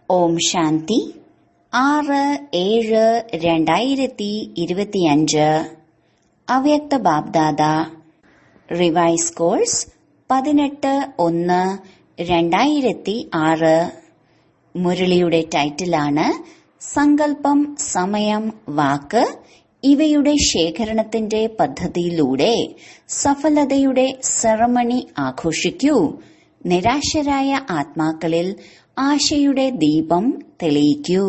ഓം ശാന്തി 6-7-2025 അവ്യക്ത BapDada revise course 18-1-2006. മുരളിയുടെ ടൈറ്റിലാണ് സങ്കല്പം, സമയം, വാക്ക് ഇവയുടെ ശേഖരണത്തിന്റെ പദ്ധതിയിലൂടെ സഫലതയുടെ സെറമണി ആഘോഷിക്കൂ. നിരാശരായ ആത്മാക്കളിൽ ആശയുടെ ദീപം തെളിയിക്കൂ.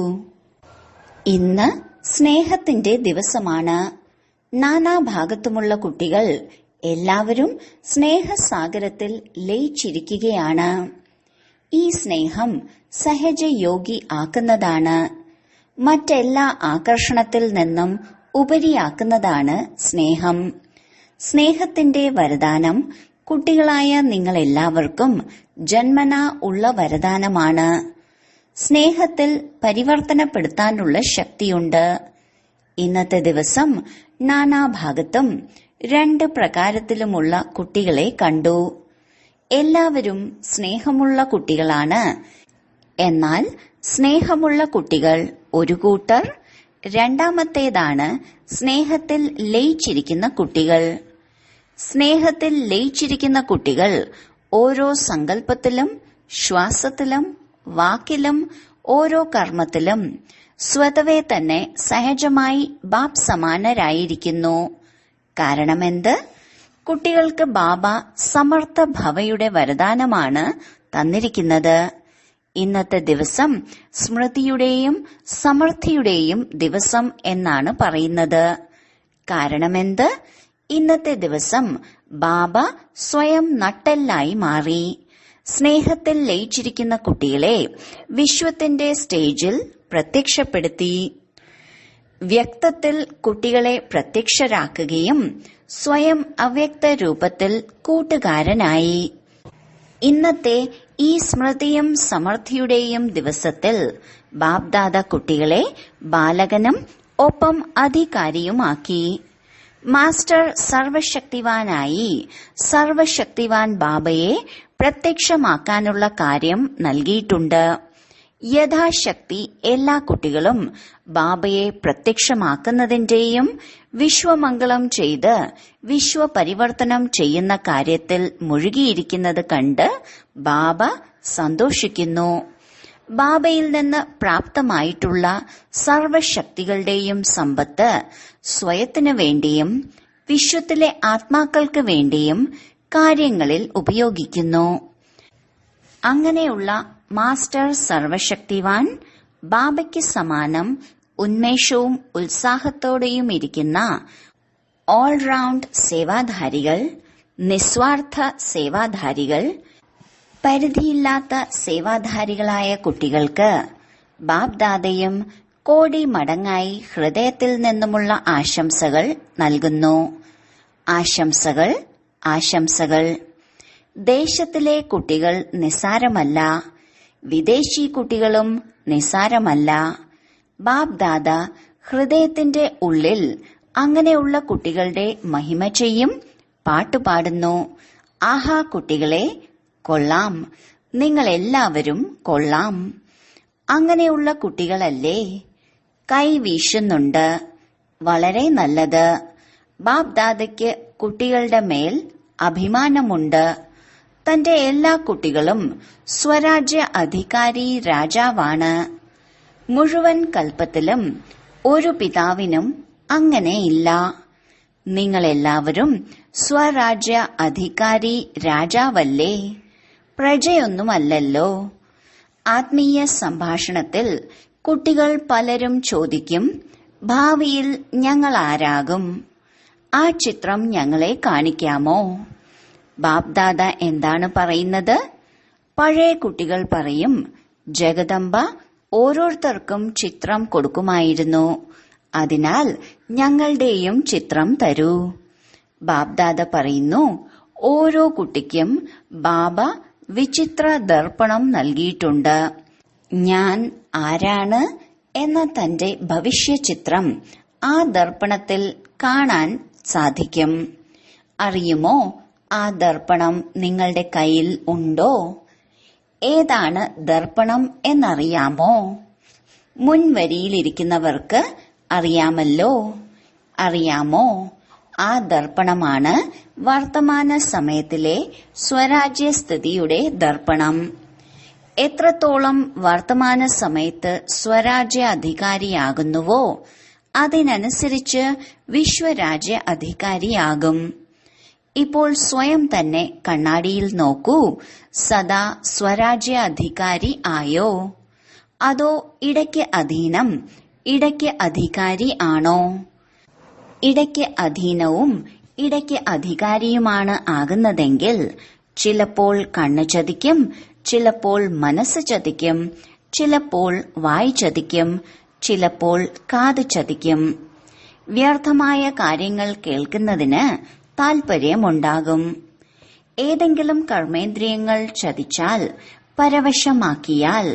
ഇന്ന് സ്നേഹത്തിന്റെ ദിവസമാണ്. നാനാഭാഗത്തുമുള്ള കുട്ടികൾ എല്ലാവരും സ്നേഹസാഗരത്തിൽ ലയിച്ചിരിക്കുകയാണ്. ഈ സ്നേഹം സഹജയോഗി ആക്കുന്നതാണ്. മറ്റെല്ലാ ആകർഷണത്തിൽ നിന്നും ഉപരിയാക്കുന്നതാണ് സ്നേഹം. സ്നേഹത്തിന്റെ വരദാനം കുട്ടികളായ നിങ്ങളെല്ലാവർക്കും ജന്മനാ ഉള്ള വരദാനമാണ്. സ്നേഹത്തിൽ പരിവർത്തനപ്പെടുത്താനുള്ള ശക്തിയുണ്ട്. ഇന്നത്തെ ദിവസം നാനാഭാഗത്തും 2 പ്രകാരത്തിലുമുള്ള കുട്ടികളെ കണ്ടു. എല്ലാവരും സ്നേഹമുള്ള കുട്ടികളാണ്. എന്നാൽ സ്നേഹമുള്ള കുട്ടികൾ ഒരു കൂട്ടർ, രണ്ടാമത്തേതാണ് സ്നേഹത്തിൽ ലയിച്ചിരിക്കുന്ന കുട്ടികൾ. സ്നേഹത്തിൽ ലയിച്ചിരിക്കുന്ന കുട്ടികൾ ഓരോ സങ്കല്പത്തിലും, ശ്വാസത്തിലും, വാക്കിലും, ഓരോ കർമ്മത്തിലും സ്വതവേ തന്നെ സഹജമായി ബാബ് സമാനരായിരിക്കുന്നു. കാരണമെന്ത്? കുട്ടികൾക്ക് ബാബ സമർത്ഥ ഭവയുടെ വരദാനമാണ് തന്നിരിക്കുന്നത്. ഇന്നത്തെ ദിവസം സ്മൃതിയുടെയും സമൃദ്ധിയുടെയും ദിവസം എന്നാണ് പറയുന്നത്. കാരണമെന്ത്? ഇന്നത്തെ ദിവസം ബാബ സ്വയം നട്ടെല്ലായി മാറി. സ്നേഹത്തിൽ ലയിച്ചിരിക്കുന്ന കുട്ടികളെ വിശ്വത്തിന്റെ സ്റ്റേജിൽ പ്രത്യക്ഷപ്പെടുത്തി. വ്യക്തത്തിൽ കുട്ടികളെ പ്രത്യക്ഷരാക്കുകയും സ്വയം അവ്യക്ത രൂപത്തിൽ കൂട്ടുകാരനായി. ഇന്നത്തെ ഈ സ്മൃതിയും സമൃദ്ധിയുടെയും ദിവസത്തിൽ ബാബ്ദാദ കുട്ടികളെ ബാലകനും ഒപ്പം അധികാരിയുമാക്കി. മാസ്റ്റർ സർവശക്തിവാനായി സർവശക്തിവാൻ ബാബയെ പ്രത്യക്ഷമാക്കാനുള്ള കാര്യം നൽകിയിട്ടുണ്ട്. യഥാശക്തി എല്ലാ കുട്ടികളും ബാബയെ പ്രത്യക്ഷമാക്കുന്നതിന്റെയും വിശ്വമംഗളം ചെയ്ത് വിശ്വപരിവർത്തനം ചെയ്യുന്ന കാര്യത്തിൽ മുഴുകിയിരിക്കുന്നത് കണ്ട് ബാബ സന്തോഷിക്കുന്നു. ബാബയിൽ നിന്ന് പ്രാപ്തമായിട്ടുള്ള സർവശക്തികളുടെയും സമ്പത്ത് സ്വയത്തിനു വേണ്ടിയും വിശ്വത്തിലെ ആത്മാക്കൾക്ക് വേണ്ടിയും കാര്യങ്ങളിൽ ഉപയോഗിക്കുന്നു. അങ്ങനെയുള്ള മാസ്റ്റർ സർവശക്തിവാൻ ബാബയ്ക്ക് സമാനം ഉന്മേഷവും ഉത്സാഹത്തോടെയും ഇരിക്കുന്ന ഓൾറൗണ്ട് സേവാധാരികൾ, നിസ്വാർത്ഥ സേവാധാരികൾ, പരിധിയില്ലാത്ത സേവാധാരികളായ കുട്ടികൾക്ക് ബാബ്ദാദയും കോടി മടങ്ങായി ഹൃദയത്തിൽ നിന്നുമുള്ള ആശംസകൾ നൽകുന്നു. ആശംസകൾ, ആശംസകൾ. ദേശത്തിലെ കുട്ടികൾ നിസ്സാരമല്ല, വിദേശി കുട്ടികളും നിസ്സാരമല്ല. ബാബ്ദാദ ഹൃദയത്തിന്റെ ഉള്ളിൽ അങ്ങനെയുള്ള കുട്ടികളുടെ മഹിമ ചെയ്യും, പാട്ടുപാടുന്നു. ആഹാ കുട്ടികളെ, കൊള്ളാം, നിങ്ങളെല്ലാവരും കൊള്ളാം. അങ്ങനെയുള്ള കുട്ടികളല്ലേ? കൈ വീശുന്നുണ്ട്. വളരെ നല്ലത്. ബാബ്ദാദയ്ക്ക് കുട്ടികളുടെ മേൽ അഭിമാനമുണ്ട്. തന്റെ എല്ലാ കുട്ടികളും സ്വരാജ്യ അധികാരി രാജാവാണ്. മുഴുവൻ കൽപ്പത്തിലും ഒരു പിതാവിനും അങ്ങനെയില്ല. നിങ്ങളെല്ലാവരും സ്വരാജ്യ അധികാരി രാജാവല്ലേ? പ്രജയൊന്നുമല്ലല്ലോ. ആത്മീയ സംഭാഷണത്തിൽ കുട്ടികൾ പലരും ചോദിക്കും, ഭാവിയിൽ ഞങ്ങൾ ആരാകും? ആ ചിത്രം ഞങ്ങളെ കാണിക്കാമോ? ബാബ്ദാദ എന്താണ് പറയുന്നത്? പഴയ കുട്ടികൾ പറയും, ജഗദംബ ഓരോരുത്തർക്കും ചിത്രം കൊടുക്കുമായിരുന്നു, അതിനാൽ ഞങ്ങളുടെയും ചിത്രം തരൂ. ബാബ്ദാദ പറയുന്നു, ഓരോ കുട്ടിക്കും ബാബ വിചിത്ര ദർപ്പണം നൽകിയിട്ടുണ്ട്. ഞാൻ ആരാണ് എന്ന തന്റെ ഭവിഷ്യചിത്രം ആ ദർപ്പണത്തിൽ കാണാൻ സാധിക്കും. അറിയുമോ, ആ ദർപ്പണം നിങ്ങളുടെ കയ്യിൽ ഉണ്ടോ? ഏതാണ് ദർപ്പണം എന്നറിയാമോ? മുൻവരിയിലിരിക്കുന്നവർക്ക് അറിയാമല്ലോ. അറിയാമോ? ആ ദർപ്പണമാണ് വർത്തമാന സമയത്തിലെ സ്വരാജ്യസ്ഥിതിയുടെ ദർപ്പണം. എത്രത്തോളം വർത്തമാന സമയത്ത് സ്വരാജ്യ അധികാരിയാകുന്നുവോ അതിനനുസരിച്ച് വിശ്വരാജ്യ അധികാരിയാകും. ഇപ്പോൾ സ്വയം തന്നെ കണ്ണാടിയിൽ നോക്കൂ. സദാ സ്വരാജ്യ അധികാരി ആയോ? അതോ ഇടയ്ക്ക് അധീനം, ഇടയ്ക്ക് അധികാരി ആണോ? ഇടയ്ക്ക് അധീനവും ഇടയ്ക്ക് അധികാരിയുമാണ് ആകുന്നതെങ്കിൽ ചിലപ്പോൾ കണ്ണ് ചതിക്കും, ചിലപ്പോൾ മനസ്സ് ചതിക്കും, ചിലപ്പോൾ വായ് ചതിക്കും, ചിലപ്പോൾ കാത് ചതിക്കും. വ്യർത്ഥമായ കാര്യങ്ങൾ കേൾക്കുന്നതിന് താൽപര്യമുണ്ടാകും. ഏതെങ്കിലും കർമ്മേന്ദ്രിയങ്ങൾ ചതിച്ചാൽ, പരവശമാക്കിയാൽ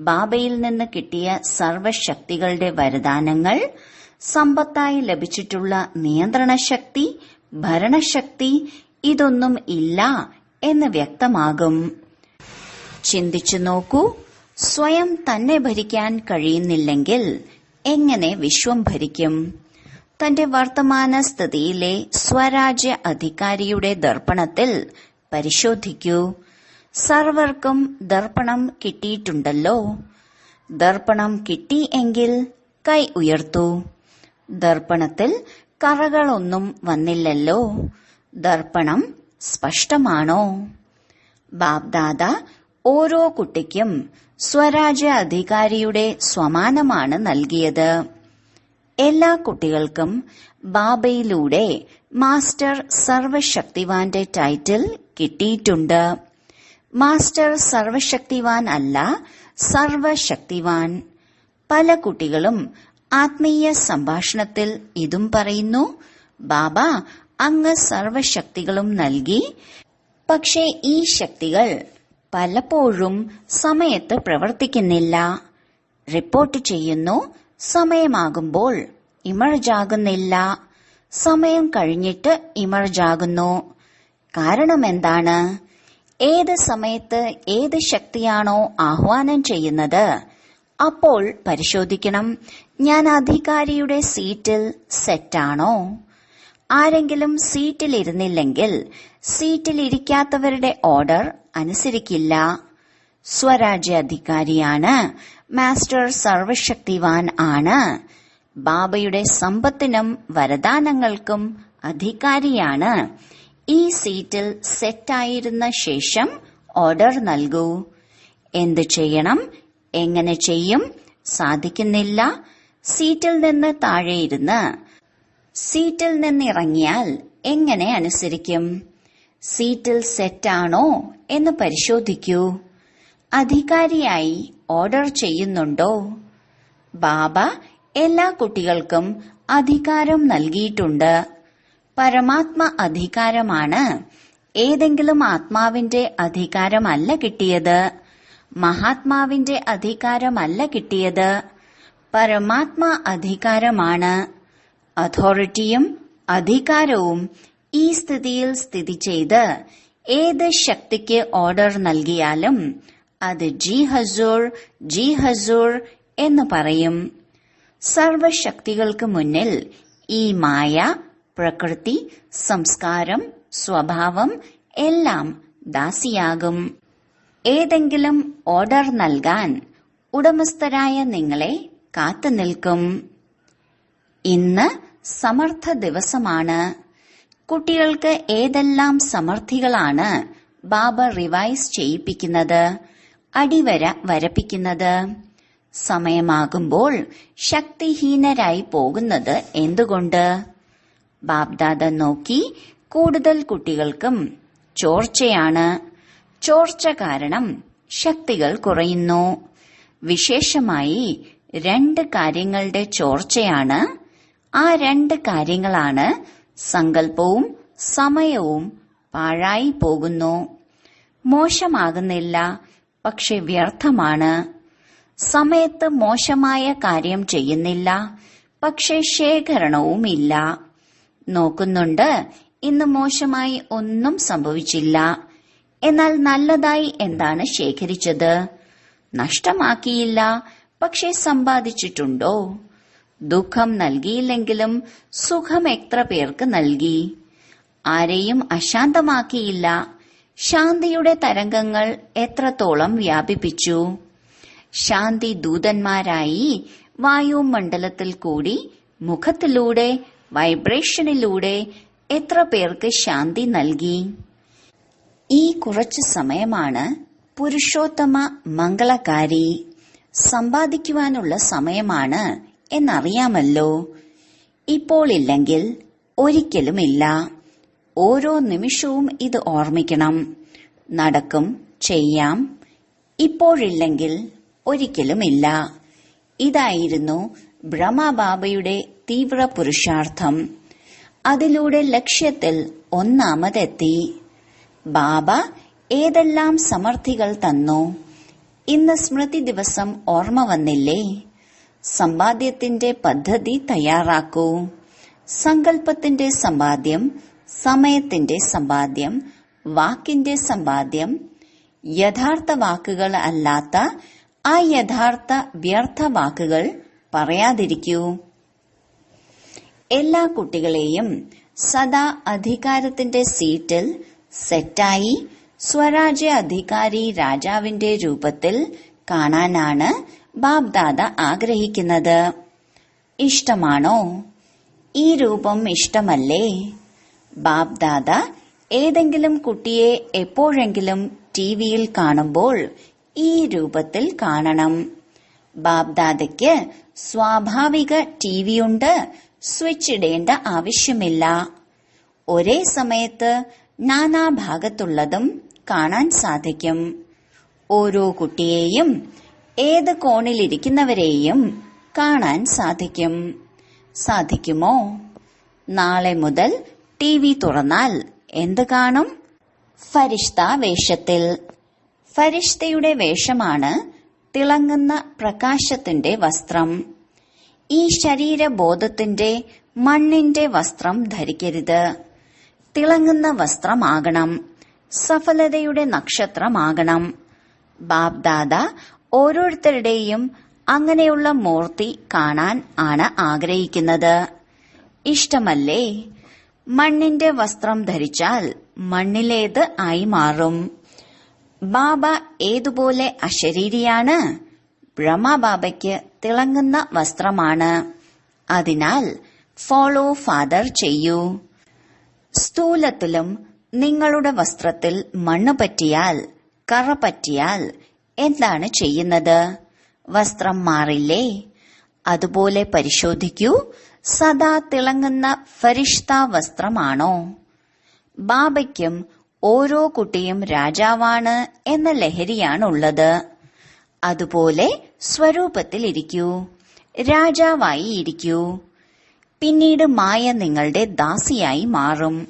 ബാബയിൽ നിന്ന് കിട്ടിയ സർവശക്തികളുടെ വരദാനങ്ങൾ, സമ്പത്തായി ലഭിച്ചിട്ടുള്ള നിയന്ത്രണശക്തി, ഭരണശക്തി ഇതൊന്നും ഇല്ല എന്ന് വ്യക്തമാകും. ചിന്തിച്ചു നോക്കൂ. സ്വയം തന്നെ ഭരിക്കാൻ കഴിയുന്നില്ലെങ്കിൽ എങ്ങനെ വിശ്വം ഭരിക്കും? തന്റെ വർത്തമാന സ്ഥിതിയിലെ സ്വരാജ്യ അധികാരിയുടെ ദർപ്പണത്തിൽ പരിശോധിക്കൂ. സർവർക്കും ദർപ്പണം കിട്ടിയിട്ടുണ്ടല്ലോ. ദർപ്പണം കിട്ടി എങ്കിൽ കൈ ഉയർത്തൂ. ദർപ്പണത്തിൽ കറകളൊന്നും വന്നില്ലല്ലോ. ദർപ്പണം സ്പഷ്ടമാണോ? ബാബ്ദാദ ഓരോ കുട്ടിക്കും സ്വരാജ്യ അധികാരിയുടെ സ്വമാനമാണ് നൽകിയത്. എല്ലാ കുട്ടികൾക്കും ബാബയിലൂടെ മാസ്റ്റർ സർവശക്തിവാന്റെ ടൈറ്റിൽ കിട്ടിയിട്ടുണ്ട്. മാസ്റ്റർ സർവശക്തിവാൻ അല്ല, സർവശക്തിവാൻ. പല കുട്ടികളും ആത്മീയ സംഭാഷണത്തിൽ ഇതും പറയുന്നു, ബാബ അങ്ങ് സർവശക്തികളും നൽകി. പക്ഷേ ഈ ശക്തികൾ പലപ്പോഴും സമയത്ത് പ്രവർത്തിക്കുന്നില്ല. റിപ്പോർട്ട് ചെയ്യുന്നു, സമയമാകുമ്പോൾ ഇമർജാകുന്നില്ല, സമയം കഴിഞ്ഞിട്ട് ഇമർജാകുന്നു. കാരണമെന്താണ്? ഏത് സമയത്ത് ഏത് ശക്തിയാണോ ആഹ്വാനം ചെയ്യുന്നത് അപ്പോൾ പരിശോധിക്കണം, ഞാൻ അധികാരിയുടെ സീറ്റിൽ സെറ്റാണോ? ആരെങ്കിലും സീറ്റിലിരുന്നില്ലെങ്കിൽ സീറ്റിലിരിക്കാത്തവരുടെ ഓർഡർ അനുസരിക്കില്ല. സ്വരാജ്യ അധികാരിയാണ്, മാസ്റ്റർ സർവശക്തിവാൻ ആണ്. ബാബയുടെ സമ്പത്തിനും വരദാനങ്ങൾക്കും അധികാരിയാണ്. ഈ സീറ്റിൽ സെറ്റായിരുന്ന ശേഷം ഓർഡർ നൽകൂ. എന്തു ചെയ്യണം, എങ്ങനെ ചെയ്യും? സാധിക്കുന്നില്ല. സീറ്റിൽ നിന്ന് താഴെയിരുന്ന് സീറ്റിൽ നിന്നിറങ്ങിയാൽ എങ്ങനെ അനുസരിക്കും? സീറ്റിൽ സെറ്റാണോ എന്ന് പരിശോധിക്കൂ. അധികാരിയായി ഓർഡർ ചെയ്യുന്നുണ്ടോ? ബാബ എല്ലാ കുട്ടികൾക്കും അധികാരം നൽകിയിട്ടുണ്ട്. പരമാത്മ അധികാരമാണ്. ഏതെങ്കിലും ആത്മാവിന്റെ അധികാരമല്ല കിട്ടിയത്. മഹാത്മാവിന്റെ അധികാരമല്ല കിട്ടിയത്. പരമാത്മ അധികാരമാണ്. അതോറിറ്റിയും അധികാരവും ഈ സ്ഥിതിയിൽ സ്ഥിതി ചെയ്ത് ഏത് ശക്തിക്ക് ഓർഡർ നൽകിയാലും അത് ജി ഹസൂർ, ജി ഹസൂർ എന്ന് പറയും. സർവശക്തികൾക്ക് മുന്നിൽ ഈ മായ, പ്രകൃതി, സംസ്കാരം, സ്വഭാവം എല്ലാം ദാസിയാകും. ഏതെങ്കിലും ഓർഡർ നൽകാൻ ഉടമസ്ഥരായ നിങ്ങളെ കാത്തുനിൽക്കും. ഇന്ന് സമർത്ഥ ദിവസമാണ്. കുട്ടികൾക്ക് ഏതെല്ലാം സമർത്ഥികളാണ് ബാബ റിവൈസ് ചെയ്യിപ്പിക്കുന്നത്, അടിവര വരപ്പിക്കുന്നത്. സമയമാകുമ്പോൾ ശക്തിഹീനരായി പോകുന്നത് എന്തുകൊണ്ട്? ബാബ്ദാദ നോക്കി, കൂടുതൽ കുട്ടികൾക്കും ചോർച്ചയാണ്. ചോർച്ച കാരണം ശക്തികൾ കുറയുന്നു. വിശേഷമായി 2 കാര്യങ്ങളുടെ ചോർച്ചയാണ്. ആ 2 കാര്യങ്ങളാണ് സങ്കല്പവും സമയവും പാഴായി പോകുന്നു. മോശമാകുന്നില്ല, പക്ഷെ വ്യർത്ഥമാണ്. സമയത്ത് മോശമായ കാര്യം ചെയ്യുന്നില്ല, പക്ഷെ ശേഖരണവുമില്ല. നോക്കുന്നുണ്ട്, ഇന്ന് മോശമായി ഒന്നും സംഭവിച്ചില്ല. എന്നാൽ നല്ലതായി എന്താണ് ശേഖരിച്ചത്? നഷ്ടമാക്കിയില്ല, പക്ഷെ സമ്പാദിച്ചിട്ടുണ്ടോ? ദുഃഖം നൽകിയില്ലെങ്കിലും സുഖം എത്ര പേർക്ക് നൽകി? ആരെയും അശാന്തമാക്കിയില്ല, ശാന്തിയുടെ തരംഗങ്ങൾ എത്രത്തോളം വ്യാപിപ്പിച്ചു? ശാന്തി ദൂതന്മാരായി വായുമണ്ഡലത്തിൽ കൂടി മുഖത്തിലൂടെ വൈബ്രേഷനിലൂടെ എത്ര പേർക്ക് ശാന്തി നൽകി? ഈ കുറച്ചു സമയമാണ് പുരുഷോത്തമ മംഗളകാരി, സമ്പാദിക്കുവാനുള്ള സമയമാണ് എന്നറിയാമല്ലോ. ഇപ്പോൾ ഇല്ലെങ്കിൽ ഒരിക്കലുമില്ല. ഓരോ നിമിഷവും ഇത് ഓർമ്മിക്കണം. നടക്കും, ചെയ്യാം. ഇപ്പോഴില്ലെങ്കിൽ ഒരിക്കലുമില്ല. ഇതായിരുന്നു ബ്രഹ്മബാബയുടെ തീവ്ര പുരുഷാർത്ഥം. അതിലൂടെ ലക്ഷ്യത്തിൽ ഒന്നാമതെത്തി. ബാബ ഏതെല്ലാം സമർത്ഥികൾ തന്നു. ഇന്ന് സ്മൃതി ദിവസം ഓർമ്മ വന്നില്ലേ? സമ്പാദ്യത്തിന്റെ പദ്ധതി തയ്യാറാക്കൂ. സങ്കല്പത്തിന്റെ സമ്പാദ്യം, സമയത്തിന്റെ സമ്പാദ്യം, വാക്കിന്റെ സമ്പാദ്യം, യഥാർത്ഥ വാക്കുകൾ അല്ലാത്ത അയഥാർത്ഥ വ്യർത്ഥ വാക്കുകൾ പറയാതിരിക്കൂ. എല്ലാ കുട്ടികളെയും സദാ അധികാരത്തിന്റെ സീറ്റിൽ സെറ്റായി സ്വരാജ്യ അധികാരി രാജാവിന്റെ രൂപത്തിൽ കാണാനാണ് ബാബ്ദാദ ആഗ്രഹിക്കുന്നത്. ഇഷ്ടമാണോ? ഈ രൂപം ഇഷ്ടമല്ലേ? ബാബ്ദാദ ഏതെങ്കിലും കുട്ടിയെ എപ്പോഴെങ്കിലും ടിവിയിൽ കാണുമ്പോൾ ഈ രൂപത്തിൽ കാണണം. ബാബ്ദാദയ്ക്ക് സ്വാഭാവിക ടിവിയുണ്ട്, സ്വിച്ച് ഇടേണ്ട ആവശ്യമില്ല. ഒരേ സമയത്ത് നാനാഭാഗത്തുള്ളതും കാണാൻ സാധിക്കും. ഓരോ കുട്ടിയെയും ഏത് കോണിലിരിക്കുന്നവരെയും കാണാൻ സാധിക്കും. സാധിക്കുമോ? നാളെ മുതൽ ടിവി തുറന്നാൽ എന്ത് കാണും? ഫരിഷ്ത വേഷത്തിൽ. ഫരിഷ്തയുടെ വേഷമാണ് തിളങ്ങുന്ന പ്രകാശത്തിന്റെ വസ്ത്രം. ഈ ശരീരബോധത്തിന്റെ മണ്ണിന്റെ വസ്ത്രം ധരിക്കരുത്. തിളങ്ങുന്ന വസ്ത്രമാകണം. സഫലതയുടെ നക്ഷത്രമാകണം. ബാബ്ദാദ ഓരോരുത്തരുടെയും അങ്ങനെയുള്ള മൂർത്തി കാണാൻ ആണ് ആഗ്രഹിക്കുന്നത്. ഇഷ്ടമല്ലേ? മണ്ണിന്റെ വസ്ത്രം ധരിച്ചാൽ മണ്ണിലേത് ആയി മാറും. ബാബ ഏതുപോലെ അശരീരിയാണ്? ബ്രഹ്മബാബയ്ക്ക് തിളങ്ങുന്ന വസ്ത്രമാണ്. അതിനാൽ ഫോളോ ഫാദർ ചെയ്യൂ. സ്ഥൂലത്തിലും നിങ്ങളുടെ വസ്ത്രത്തിൽ മണ്ണ് പറ്റിയാൽ, കറ പറ്റിയാൽ എന്താണ് ചെയ്യുന്നത്? വസ്ത്രം മാറില്ലേ? അതുപോലെ പരിശോധിക്കൂ. സദാ തിളങ്ങുന്ന ഫരിഷ്ത വസ്ത്രമാണോ? ബാബയ്ക്കും ഓരോ കുട്ടിയും രാജാവാണ് എന്ന ലഹരിയാണുള്ളത്. അതുപോലെ സ്വരൂപത്തിലിരിക്കൂ, രാജാവായി ഇരിക്കൂ. പിന്നീട് മായ നിങ്ങളുടെ ദാസിയായി മാറും.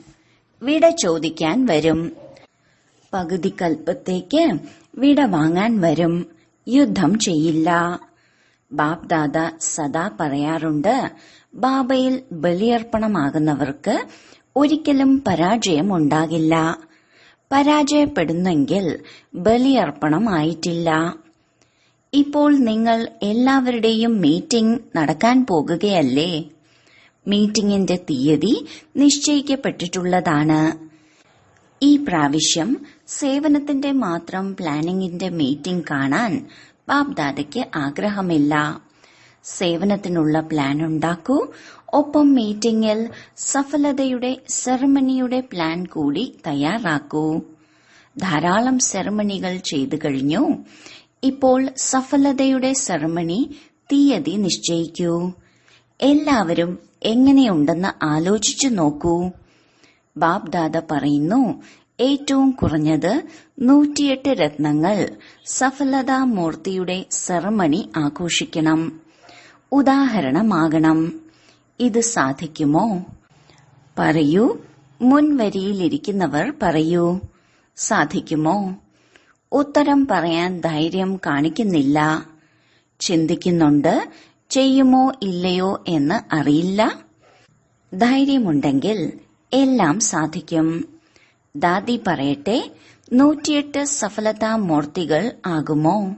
വിട ചോദിക്കാൻ വരും. പകുതി കൽപ്പത്തേക്ക് വിട വാങ്ങാൻ വരും. യുദ്ധം ചെയ്യില്ല. ബാബ്ദാദ സദാ പറയാറുണ്ട്, ബാബയിൽ ബലിയർപ്പണമാകുന്നവർക്ക് ഒരിക്കലും പരാജയം ഉണ്ടാകില്ല. പരാജയപ്പെടുന്നെങ്കിൽ ബലിയർപ്പണം ആയിട്ടില്ല. ഇപ്പോൾ നിങ്ങൾ എല്ലാവരുടെയും മീറ്റിംഗ് നടക്കാൻ പോകുകയല്ലേ? മീറ്റിംഗിന്റെ തീയതി നിശ്ചയിക്കപ്പെട്ടിട്ടുള്ളതാണ്. ഈ പ്രാവശ്യം സേവനത്തിന്റെ മാത്രം പ്ലാനിംഗിന്റെ മീറ്റിംഗ് കാണാൻ ബാബ്ദാദയ്ക്ക് ആഗ്രഹമില്ല. സേവനത്തിനുള്ള പ്ലാൻ ഉണ്ടാക്കൂ. ഒപ്പം മീറ്റിംഗിൽ സഫലതയുടെ സെറമണിയുടെ പ്ലാൻ കൂടി തയ്യാറാക്കൂ. ധാരാളം സെറമണികൾ ചെയ്തു കഴിഞ്ഞു. ഇപ്പോൾ സഫലതയുടെ സെറമണി തീയതി നിശ്ചയിക്കൂ. എല്ലാവരും എങ്ങനെയുണ്ടെന്ന് ആലോചിച്ചു നോക്കൂ. ബാബ്ദാദ പറയുന്നു, ഏറ്റവും കുറഞ്ഞത് 108 രത്നങ്ങൾ സഫലതാ മൂർത്തിയുടെ സെറമണി ആഘോഷിക്കണം. ഉദാഹരണമാകണം. ഇത് സാധിക്കുമോ? പറയൂ. മുൻവരിയിലിരിക്കുന്നവർ പറയൂ. സാധിക്കുമോ? ഉത്തരം പറയാൻ ധൈര്യം കാണിക്കുന്നില്ല. ചിന്തിക്കുന്നുണ്ട്, ചെയ്യുമോ ഇല്ലയോ എന്ന് അറിയില്ല. ധൈര്യമുണ്ടെങ്കിൽ എല്ലാം സാധിക്കും. ദാദി പറയട്ടെ, 108 സഫലതാമൂർത്തികൾ ആകുമോ?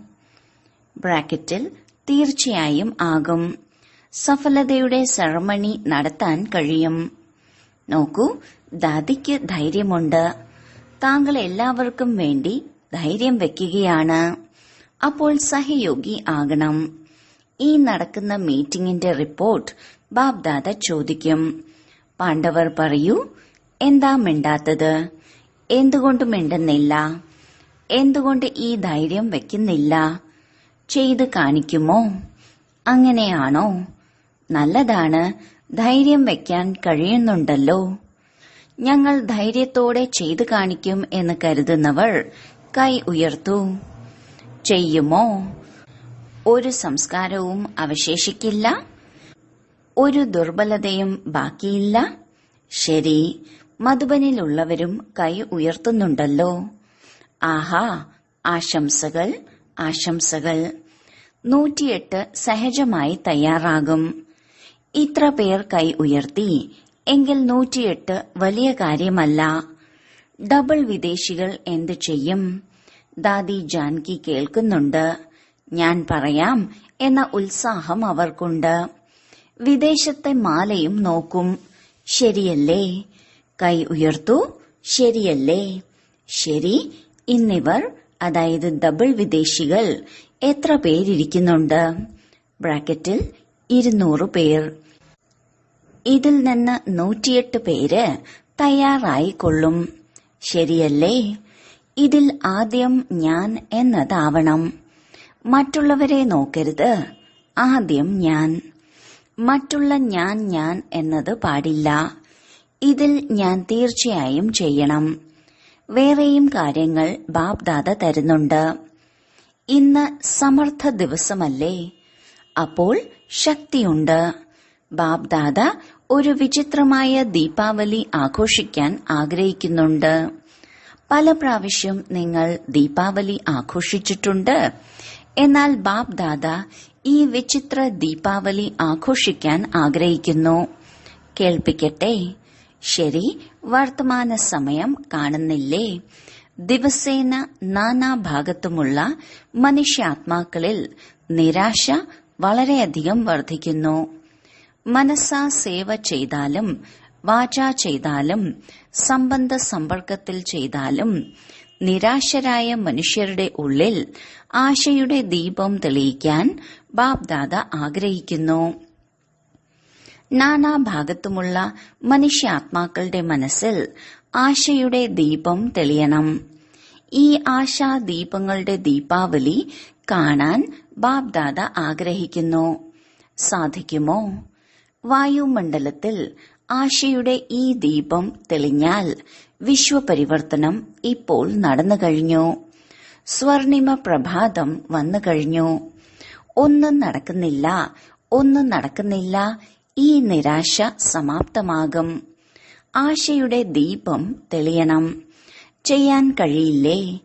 ബ്രാക്കറ്റിൽ തീർച്ചയായും ആകും. സഫലതയുടെ സെറമണി നടത്താൻ കഴിയും. നോക്കൂ, ദാദിക്ക് ധൈര്യമുണ്ട്. താങ്കൾ എല്ലാവർക്കും വേണ്ടി ധൈര്യം വെക്കുകയാണ്. അപ്പോൾ സഹയോഗി ആകണം. ഈ നടക്കുന്ന മീറ്റിംഗിന്റെ റിപ്പോർട്ട് ബാബ്ദാദ ചോദിക്കും. പാണ്ഡവർ പറയൂ, എന്താ മിണ്ടാത്തത്? എന്തുകൊണ്ട് മിണ്ടുന്നില്ല? എന്തുകൊണ്ട് ഈ ധൈര്യം വെക്കുന്നില്ല? ചെയ്ത് കാണിക്കുമോ? അങ്ങനെയാണോ? നല്ലതാണ്, ധൈര്യം വെക്കാൻ കഴിയുന്നുണ്ടല്ലോ. ഞങ്ങൾ ധൈര്യത്തോടെ ചെയ്തു കാണിക്കും എന്ന് കരുതുന്നവർ കൈ ഉയർത്തൂ. ചെയ്യുമോ? ഒരു സംസ്കാരവും അവശേഷിക്കില്ല, ഒരു ദുർബലതയും ബാക്കിയില്ല. ശരി, മധുബനിലുള്ളവരും കൈ ഉയർത്തുന്നുണ്ടല്ലോ. ആഹാ, ആശംസകൾ, ആശംസകൾ. 108 സഹജമായി തയ്യാറാകും. ഇത്ര പേർ കൈ ഉയർത്തി എങ്കിൽ 108 വലിയ കാര്യമല്ല. ഡബിൾ വിദേശികൾ എന്തു ചെയ്യും? ദാദി ജാൻകി കേൾക്കുന്നുണ്ട്. ഞാൻ പറയാം എന്ന ഉത്സാഹം അവർക്കുണ്ട്. വിദേശത്തെ മാലയും നോക്കും. ശരിയല്ലേ? കൈ ഉയർത്തൂ. ശരിയല്ലേ? ശരി. ഇന്നിവർ, അതായത് ഡബിൾ വിദേശികൾ, എത്ര പേരിരിക്കുന്നുണ്ട്? ബ്രാക്കറ്റിൽ 200 പേർ. ഇതിൽ നിന്ന് 108 പേര് തയ്യാറായിക്കൊള്ളും. ശരിയല്ലേ? ഇതിൽ ആദ്യം ഞാൻ എന്നതാവണം. മറ്റുള്ളവരെ നോക്കരുത്, ആദ്യം ഞാൻ. മറ്റുള്ള ഞാൻ ഞാൻ എന്നത് പാടില്ല. ഇതിൽ ഞാൻ തീർച്ചയായും ചെയ്യണം. വേറെയും കാര്യങ്ങൾ ബാബ്ദാദ തരുന്നുണ്ട്. ഇന്ന് സമർത്ഥ ദിവസമല്ലേ? അപ്പോൾ ശക്തിയുണ്ട്. ബാബ്ദാദ ഒരു വിചിത്രമായ ദീപാവലി ആഘോഷിക്കാൻ ആഗ്രഹിക്കുന്നുണ്ട്. പല പ്രാവശ്യം നിങ്ങൾ ദീപാവലി ആഘോഷിച്ചിട്ടുണ്ട്. എന്നാൽ ബാബ്ദാദ ഈ വിചിത്ര ദീപാവലി ആഘോഷിക്കാൻ ആഗ്രഹിക്കുന്നു. കേൾപ്പിക്കട്ടെ? ശരി, വർത്തമാന സമയം കാണുന്നില്ലേ? ദിവസേന നാനാഭാഗത്തുമുള്ള മനുഷ്യാത്മാക്കളിൽ നിരാശ വളരെയധികം വർദ്ധിക്കുന്നു. മനസ്സാ സേവ ചെയ്താലും, വാചാ ചെയ്താലും, സംബന്ധ സമ്പർക്കത്തിൽ ചെയ്താലും നിരാശരായ മനുഷ്യരുടെ ഉള്ളിൽ ആശയുടെ ദീപം തെളിയിക്കാൻ ബാബ്ദാദ ആഗ്രഹിക്കുന്നു. നാനാഭാഗത്തുമുള്ള മനുഷ്യാത്മാക്കളുടെ മനസ്സിൽ ആശയുടെ ദീപം തെളിയണം. ഈ ആശാദീപങ്ങളുടെ ദീപാവലി കാണാൻ ബാബ്ദാദ ആഗ്രഹിക്കുന്നു. സാധിക്കുമോ? വായുമണ്ഡലത്തിൽ ആശയുടെ ഈ ദീപം തെളിഞ്ഞാൽ വിശ്വപരിവർത്തനം ഇപ്പോൾ നടന്നു കഴിഞ്ഞു. സ്വർണിമ പ്രഭാതം വന്നു കഴിഞ്ഞു. ഒന്നും നടക്കുന്നില്ല, ഒന്നും നടക്കുന്നില്ല. ഈ നിരാശ സമാപ്തമാകും. ആശയുടെ ദീപം തെളിയണം. ചെയ്യാൻ കഴിയില്ലേ?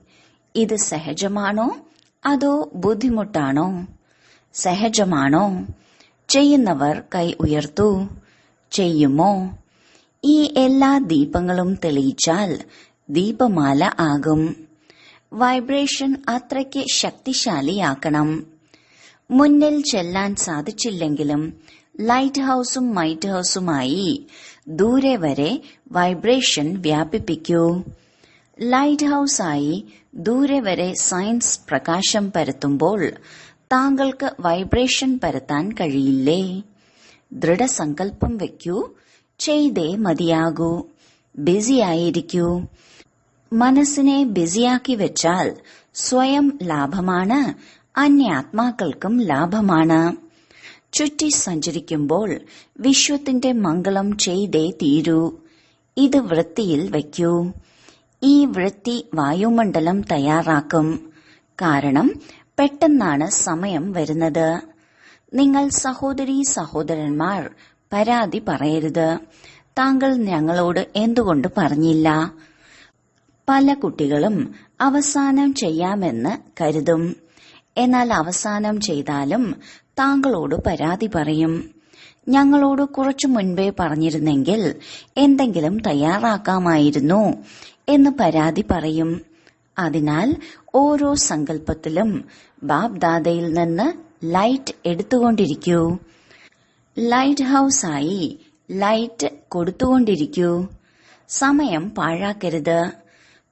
ഇത് സഹജമാണോ അതോ ബുദ്ധിമുട്ടാണോ? സഹജമാണോ? ചെയ്യുന്നവർ കൈ ഉയർത്തൂ. ചെയ്യുമോ? ഈ എല്ലാ ദീപങ്ങളും തെളിയിച്ചാൽ ദീപമാല ആകും. വൈബ്രേഷൻ അത്രയ്ക്ക് ശക്തിശാലിയാക്കണം. മുന്നിൽ ചെല്ലാൻ സാധിച്ചില്ലെങ്കിലും ലൈറ്റ് ഹൌസും മൈറ്റ് ഹൌസുമായി ദൂരെ വരെ വൈബ്രേഷൻ വ്യാപിപ്പിക്കൂ. ലൈറ്റ് ഹൌസായി ദൂരെ വരെ സയൻസ് പ്രകാശം പരത്തുമ്പോൾ താങ്കൾക്ക് വൈബ്രേഷൻ പരത്താൻ കഴിയില്ലേ? ദൃഢസങ്കല്പം വയ്ക്കൂ. ചെയ്തേ മതിയാകൂ. ബിസിയായിരിക്കൂ. മനസ്സിനെ ബിസിയാക്കി വെച്ചാൽ സ്വയം ലാഭമാണ്, അന്യാത്മാക്കൾക്കും ലാഭമാണ്. ചുറ്റി സഞ്ചരിക്കുമ്പോൾ വിശ്വത്തിന്റെ മംഗളം ചെയ്തേ തീരൂ. ഇത് വൃത്തിയിൽ വയ്ക്കൂ. ഈ വൃത്തി വായുമണ്ഡലം തയ്യാറാക്കും. കാരണം പെട്ടെന്നാണ് സമയം വരുന്നത്. നിങ്ങൾ സഹോദരീ സഹോദരന്മാർ പരാതി പറയരുത്. താങ്കൾ ഞങ്ങളോട് എന്തുകൊണ്ട് പറഞ്ഞില്ല? പല കുട്ടികളും അവസാനം ചെയ്യാമെന്ന് കരുതും. എന്നാൽ അവസാനം ചെയ്താലും താങ്കളോട് പരാതി പറയും. ഞങ്ങളോട് കുറച്ചു മുൻപേ പറഞ്ഞിരുന്നെങ്കിൽ എന്തെങ്കിലും തയ്യാറാക്കാമായിരുന്നു എന്ന് പരാതി പറയും. അതിനാൽ ഓരോ സങ്കല്പത്തിലും ബാബ്ദാദയിൽ നിന്ന് ലൈറ്റ് എടുത്തുകൊണ്ടിരിക്കൂ. ലൈറ്റ് ഹൌസായി ലൈറ്റ് കൊടുത്തുകൊണ്ടിരിക്കൂ. സമയം പാഴാക്കരുത്.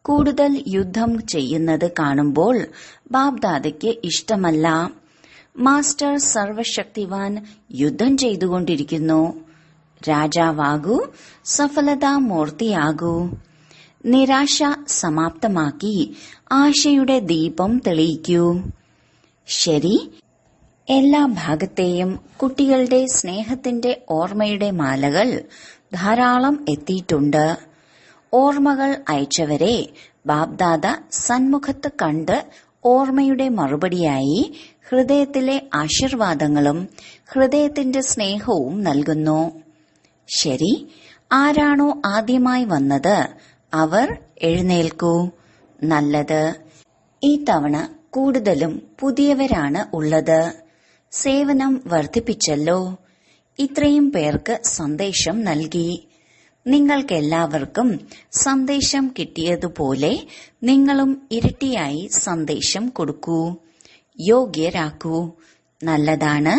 കൂടുതൽ യുദ്ധം ചെയ്യുന്നത് കാണുമ്പോൾ ബാബ്ദാദയ്ക്ക് ഇഷ്ടമല്ല. മാസ്റ്റർ സർവശക്തിവാൻ യുദ്ധം ചെയ്തുകൊണ്ടിരിക്കുന്നു. രാജാവാകൂ, സഫലതാമൂർത്തിയാകൂ. നിരാശ സമാപ്തമാക്കി ആശയുടെ ദീപം തെളിയിക്കൂ. ശരി, എല്ലാ ഭാഗത്തെയും കുട്ടികളുടെ സ്നേഹത്തിന്റെ ഓർമ്മയുടെ മാലകൾ ധാരാളം എത്തിയിട്ടുണ്ട്. ഓർമ്മകൾ അയച്ചവരെ ബാബ്ദാദ സന്മുഖത്ത് കണ്ട് ഓർമ്മയുടെ മറുപടിയായി ഹൃദയത്തിലെ ആശീർവാദങ്ങളും ഹൃദയത്തിന്റെ സ്നേഹവും നൽകുന്നു. ശരി, ആരാണോ ആദ്യമായി വന്നത് അവർ എഴുന്നേൽക്കൂ. നല്ലത്. ഈ തവണ കൂടുതലും പുതിയവരാണ് ഉള്ളത്. സേവനം വർദ്ധിപ്പിച്ചല്ലോ. ഇത്രയും പേർക്ക് സന്ദേശം നൽകി. നിങ്ങൾക്കെല്ലാവർക്കും സന്ദേശം കിട്ടിയതുപോലെ നിങ്ങളും ഇരട്ടിയായി സന്ദേശം കൊടുക്കൂ. യോഗ്യരാക്കൂ. നല്ലതാണ്.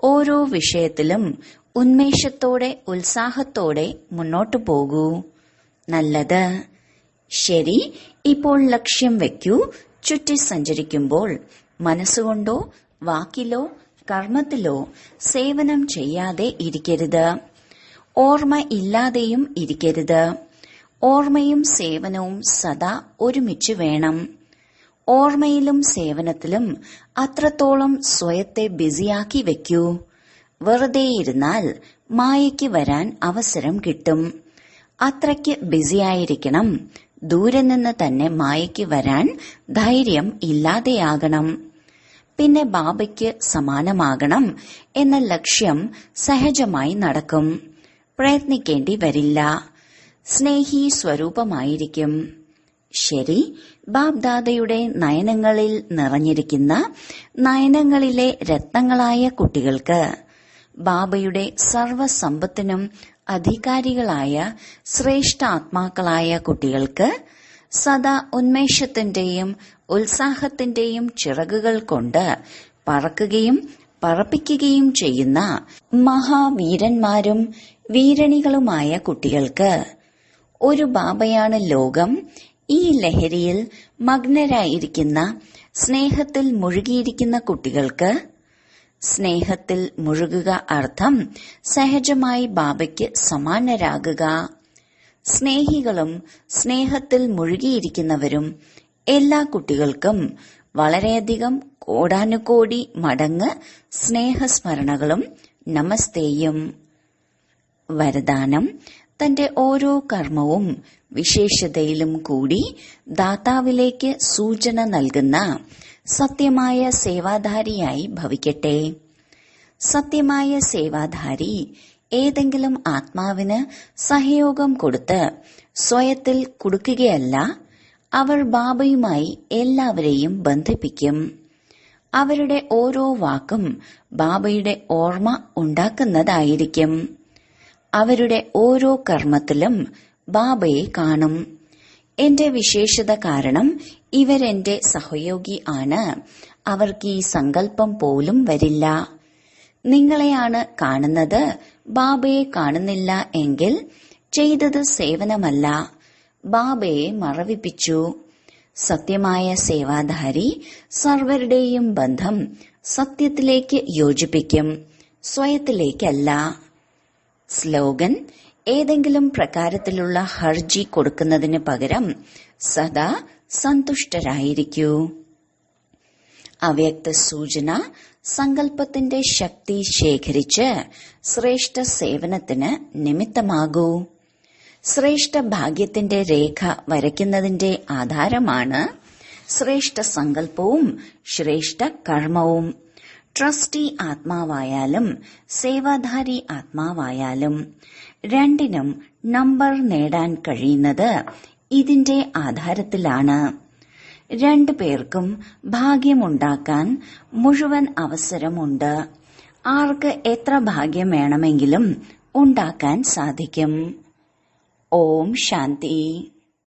ഓരോ വിഷയത്തിലും ഉന്മേഷത്തോടെ ഉത്സാഹത്തോടെ മുന്നോട്ടു പോകൂ. നല്ലത്. ശരി, ഇപ്പോൾ ലക്ഷ്യം വയ്ക്കൂ. ചുറ്റി സഞ്ചരിക്കുമ്പോൾ മനസ്സുകൊണ്ടോ വാക്കിലോ കർമ്മത്തിലോ സേവനം ചെയ്യാതെ ഇരിക്കരുത്. ഓർമ്മ ഇല്ലാതെയും ഇരിക്കരുത്. ഓർമ്മയും സേവനവും സദാ ഒരുമിച്ച് വേണം. ഓർമ്മയിലും സേവനത്തിലും അത്രത്തോളം സ്വയത്തെ ബിസിയാക്കി വെക്കൂ. വെറുതെയിരുന്നാൽ മായയ്ക്ക് വരാൻ അവസരം കിട്ടും. അത്രയ്ക്ക് ബിസിയായിരിക്കണം. ദൂരെ നിന്ന് തന്നെ മായയ്ക്ക് വരാൻ ധൈര്യം ഇല്ലാതെയാകണം. പിന്നെ ബാബയ്ക്ക് സമാനമാകണം എന്ന ലക്ഷ്യം സഹജമായി നടക്കും. പ്രയത്നിക്കേണ്ടി വരില്ല. സ്നേഹി സ്വരൂപമായിരിക്കും. ശരി, ബാബ്ദാദയുടെ നയനങ്ങളിൽ നിറഞ്ഞിരിക്കുന്ന നയനങ്ങളിലെ രത്നങ്ങളായ കുട്ടികൾക്ക് ബാബയുടെ സർവസമ്പത്തിനും അധികാരികളായ ശ്രേഷ്ഠ ആത്മാക്കളായ കുട്ടികൾക്ക് സദാ ഉന്മേഷത്തിന്റെയും ഉത്സാഹത്തിന്റെയും ചിറകുകൾ കൊണ്ട് പറക്കുകയും പറപ്പിക്കുകയും ചെയ്യുന്ന മഹാവീരന്മാരും വീരണികളുമായ കുട്ടികൾക്ക് ഒരു ബാബയാണ് ലോകം. ഈ ലഹരിയിൽ മഗ്നരായിരിക്കുന്ന സ്നേഹത്തിൽ മുഴുകിയിരിക്കുന്ന കുട്ടികൾക്ക് സ്നേഹത്തിൽ മുഴുകുക അർത്ഥം സഹജമായി ബാബയ്ക്ക് സമാനരാകുക. സ്നേഹികളും സ്നേഹത്തിൽ മുഴുകിയിരിക്കുന്നവരും എല്ലാ കുട്ടികൾക്കും വളരെയധികം കോടാനുകോടി മടങ്ങ് സ്നേഹസ്മരണകളും നമസ്തേയും. വരദാനം: തന്റെ ഓരോ കർമ്മവും വിശേഷതയിലും കൂടി ദാതാവിലേക്ക് സൂചന നൽകുന്ന സത്യമായ സേവാധാരിയായി ഭവിക്കട്ടെ. സത്യമായ സേവാധാരി ഏതെങ്കിലും ആത്മാവിന് സഹയോഗം കൊടുത്ത് സ്വയത്തിൽ കുടുക്കുകയല്ല, അവർ ബാബയുമായി എല്ലാവരെയും ബന്ധിപ്പിക്കും. അവരുടെ ഓരോ വാക്കും ബാബയുടെ ഓർമ്മ ഉണ്ടാക്കുന്നതായിരിക്കും. അവരുടെ ഓരോ കർമ്മത്തിലും ബാബയെ കാണും. എന്റെ വിശേഷത കാരണം ഇവരെന്റെ സഹയോഗി ആണ്. അവർക്ക് ഈ സങ്കല്പം പോലും വരില്ല. നിങ്ങളെയാണ് കാണുന്നത്, ബാബയെ കാണുന്നില്ല എങ്കിൽ ചെയ്തത് സേവനമല്ല, ബാബയെ മറവിപ്പിച്ചു. സത്യമായ സേവാധാരി സർവരുടെയും ബന്ധം സത്യത്തിലേക്ക് യോജിപ്പിക്കും, സ്വയത്തിലേക്കല്ല. സ്ലോഗൻ: ഏതെങ്കിലും പ്രകാരത്തിലുള്ള ഹർജി കൊടുക്കുന്നതിന് പകരം സദാ സന്തുഷ്ടരായിരിക്കൂ. അവ്യക്ത സൂചന: സങ്കല്പത്തിന്റെ ശക്തി ശേഖരിച്ച് ശ്രേഷ്ഠ സേവനത്തിന് നിമിത്തമാകൂ. ശ്രേഷ്ഠ ഭാഗ്യത്തിന്റെ രേഖ വരയ്ക്കുന്നതിന്റെ ആധാരമാണ് ശ്രേഷ്ഠ സങ്കല്പവും ശ്രേഷ്ഠ കർമ്മവും. ട്രസ്റ്റി ആത്മാവായാലും സേവാധാരി ആത്മാവായാലും രണ്ടിനും നമ്പർ നേടാൻ കഴിയുന്നത് ഇതിന്റെ ആധാരത്തിലാണ്. രണ്ടു പേർക്കും ഭാഗ്യമുണ്ടാക്കാൻ മുഴുവൻ അവസരമുണ്ട്. ആർക്ക് എത്ര ഭാഗ്യം വേണമെങ്കിലും ഉണ്ടാക്കാൻ സാധിക്കും. ഓം ശാന്തി.